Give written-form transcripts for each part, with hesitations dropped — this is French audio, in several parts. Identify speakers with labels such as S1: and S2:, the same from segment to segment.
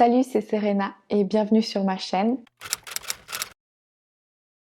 S1: Salut, c'est Serena et bienvenue sur ma chaîne.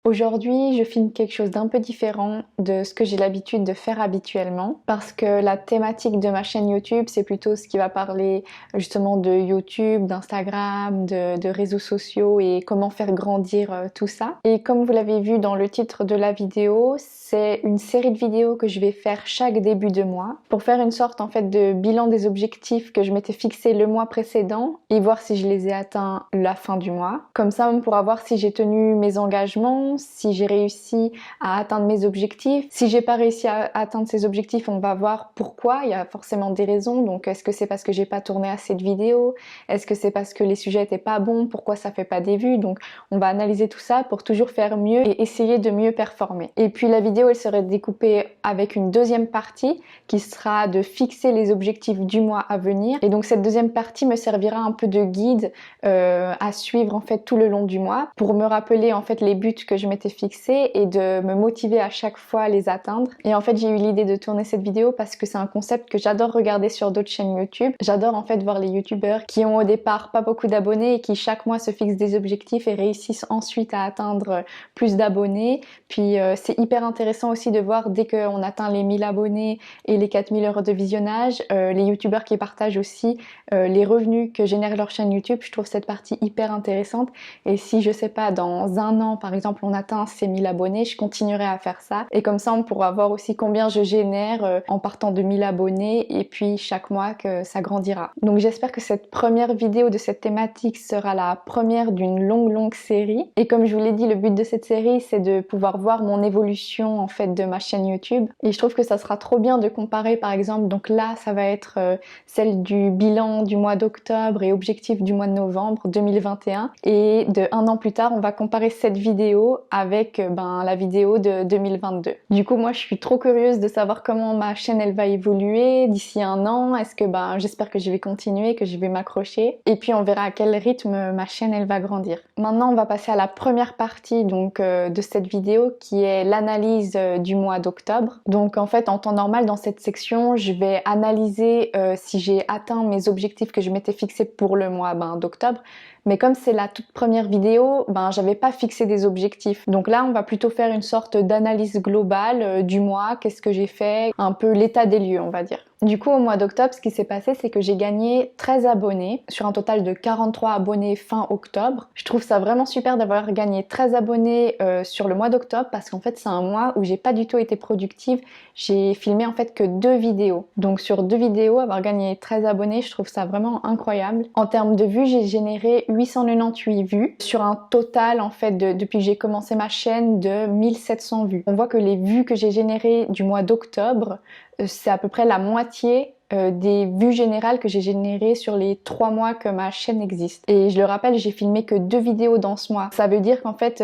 S1: Aujourd'hui, je filme quelque chose d'un peu différent de ce que j'ai l'habitude de faire habituellement parce que la thématique de ma chaîne YouTube, c'est plutôt ce qui va parler justement de YouTube, d'Instagram, de réseaux sociaux et comment faire grandir tout ça. Et comme vous l'avez vu dans le titre de la vidéo, c'est une série de vidéos que je vais faire chaque début de mois pour faire une sorte en fait de bilan des objectifs que je m'étais fixé le mois précédent et voir si je les ai atteints la fin du mois. Comme ça, on pourra voir si j'ai tenu mes engagements, si j'ai réussi à atteindre mes objectifs. Si j'ai pas réussi à atteindre ces objectifs, on va voir pourquoi. Il y a forcément des raisons. Donc, est-ce que c'est parce que j'ai pas tourné assez de vidéos? Est-ce que c'est parce que les sujets étaient pas bons? Pourquoi ça fait pas des vues? Donc, on va analyser tout ça pour toujours faire mieux et essayer de mieux performer. Et puis, la vidéo, elle serait découpée avec une deuxième partie qui sera de fixer les objectifs du mois à venir. Et donc, cette deuxième partie me servira un peu de guide à suivre en fait tout le long du mois pour me rappeler en fait les buts que je m'étais fixé et de me motiver à chaque fois à les atteindre. Et en fait, j'ai eu l'idée de tourner cette vidéo parce que c'est un concept que j'adore regarder sur d'autres chaînes YouTube. J'adore en fait voir les youtubeurs qui ont au départ pas beaucoup d'abonnés et qui chaque mois se fixent des objectifs et réussissent ensuite à atteindre plus d'abonnés. Puis c'est hyper intéressant aussi de voir dès qu'on atteint les 1000 abonnés et les 4000 heures de visionnage, les youtubeurs qui partagent aussi les revenus que génère leur chaîne YouTube. Je trouve cette partie hyper intéressante et si je sais pas, dans un an par exemple on atteint ces 1000 abonnés, je continuerai à faire ça et comme ça on pourra voir aussi combien je génère en partant de 1000 abonnés et puis chaque mois que ça grandira. Donc j'espère que cette première vidéo de cette thématique sera la première d'une longue série et comme je vous l'ai dit, le but de cette série c'est de pouvoir voir mon évolution en fait de ma chaîne YouTube et je trouve que ça sera trop bien de comparer par exemple, donc là ça va être celle du bilan du mois d'octobre et objectif du mois de novembre 2021 et de un an plus tard on va comparer cette vidéo avec la vidéo de 2022. Du coup moi je suis trop curieuse de savoir comment ma chaîne elle va évoluer d'ici un an. Est-ce que j'espère que je vais continuer, que je vais m'accrocher et puis on verra à quel rythme ma chaîne elle va grandir. Maintenant on va passer à la première partie donc de cette vidéo qui est l'analyse du mois d'octobre. Donc en fait en temps normal dans cette section je vais analyser si j'ai atteint mes objectifs que je m'étais fixé pour le mois d'octobre. Mais comme c'est la toute première vidéo, j'avais pas fixé des objectifs. Donc là, on va plutôt faire une sorte d'analyse globale du mois, qu'est-ce que j'ai fait, un peu l'état des lieux, on va dire. Du coup, au mois d'octobre, ce qui s'est passé, c'est que j'ai gagné 13 abonnés sur un total de 43 abonnés fin octobre. Je trouve ça vraiment super d'avoir gagné 13 abonnés sur le mois d'octobre parce qu'en fait, c'est un mois où j'ai pas du tout été productive. J'ai filmé en fait que 2 vidéos. Donc sur 2 vidéos, avoir gagné 13 abonnés, je trouve ça vraiment incroyable. En termes de vues, j'ai généré 898 vues sur un total en fait depuis que j'ai commencé ma chaîne de 1700 vues. On voit que les vues que j'ai générées du mois d'octobre, c'est à peu près la moitié des vues générales que j'ai générées sur les 3 mois que ma chaîne existe. Et je le rappelle, j'ai filmé que 2 vidéos dans ce mois. Ça veut dire qu'en fait,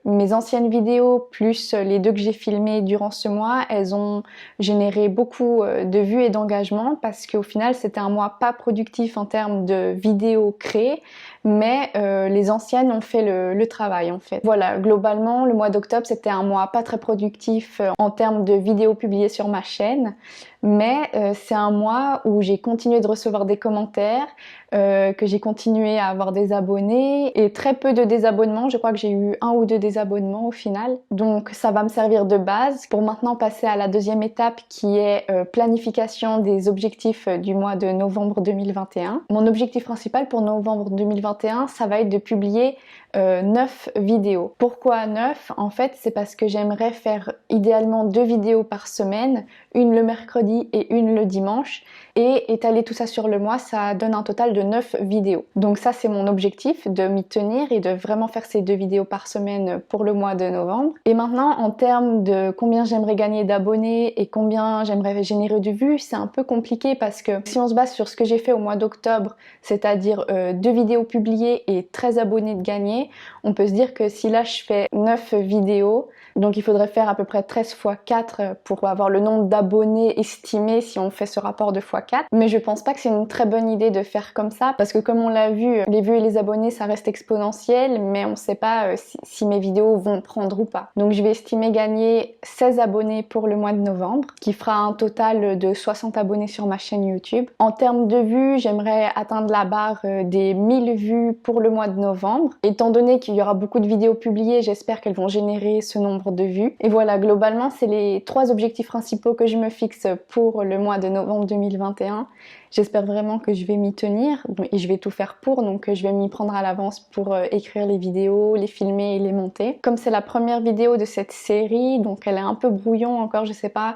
S1: mes anciennes vidéos plus les 2 que j'ai filmées durant ce mois, elles ont généré beaucoup de vues et d'engagement parce qu'au final, c'était un mois pas productif en termes de vidéos créées, mais les anciennes ont fait le travail en fait. Voilà, globalement, le mois d'octobre, c'était un mois pas très productif en termes de vidéos publiées sur ma chaîne, mais c'est un mois où j'ai continué de recevoir des commentaires, que j'ai continué à avoir des abonnés et très peu de désabonnements. Je crois que j'ai eu 1 ou 2 désabonnements au final. Donc ça va me servir de base pour maintenant passer à la deuxième étape qui est planification des objectifs du mois de novembre 2021. Mon objectif principal pour novembre 2021, ça va être de publier 9 vidéos. Pourquoi 9? En fait, c'est parce que j'aimerais faire idéalement 2 vidéos par semaine, une le mercredi et une le dimanche, et étaler tout ça sur le mois, ça donne un total de 9 vidéos. Donc ça, c'est mon objectif, de m'y tenir et de vraiment faire ces 2 vidéos par semaine pour le mois de novembre. Et maintenant, en termes de combien j'aimerais gagner d'abonnés et combien j'aimerais générer de vues, c'est un peu compliqué parce que si on se base sur ce que j'ai fait au mois d'octobre, c'est-à-dire 2 vidéos publiées et 13 abonnés de gagnés, on peut se dire que si là je fais 9 vidéos, donc il faudrait faire à peu près 13 x 4 pour avoir le nombre d'abonnés estimé si on fait ce rapport de x4. Mais je pense pas que c'est une très bonne idée de faire comme ça, parce que comme on l'a vu, les vues et les abonnés ça reste exponentiel, mais on sait pas si mes vidéos vont prendre ou pas. Donc je vais estimer gagner 16 abonnés pour le mois de novembre, qui fera un total de 60 abonnés sur ma chaîne YouTube. En termes de vues, j'aimerais atteindre la barre des 1000 vues pour le mois de novembre. Étant donné qu'il y aura beaucoup de vidéos publiées, j'espère qu'elles vont générer ce nombre de vues. Et voilà, globalement, c'est les 3 objectifs principaux que je me fixe pour le mois de novembre 2021. J'espère vraiment que je vais m'y tenir et je vais tout faire pour, donc je vais m'y prendre à l'avance pour écrire les vidéos, les filmer et les monter. Comme c'est la première vidéo de cette série, donc elle est un peu brouillon encore, je sais pas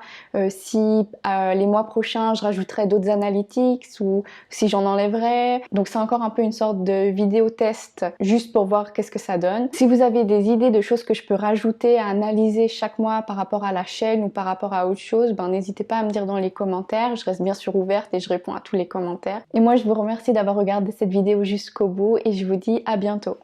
S1: si les mois prochains je rajouterai d'autres analytics ou si j'en enlèverai. Donc c'est encore un peu une sorte de vidéo test juste pour voir qu'est-ce que ça donne. Si vous avez des idées de choses que je peux rajouter à analyser chaque mois par rapport à la chaîne ou par rapport à autre chose, ben n'hésitez pas à me dire dans les commentaires. Je reste bien sûr ouverte et je réponds à tous les commentaires. Et moi je vous remercie d'avoir regardé cette vidéo jusqu'au bout et je vous dis à bientôt.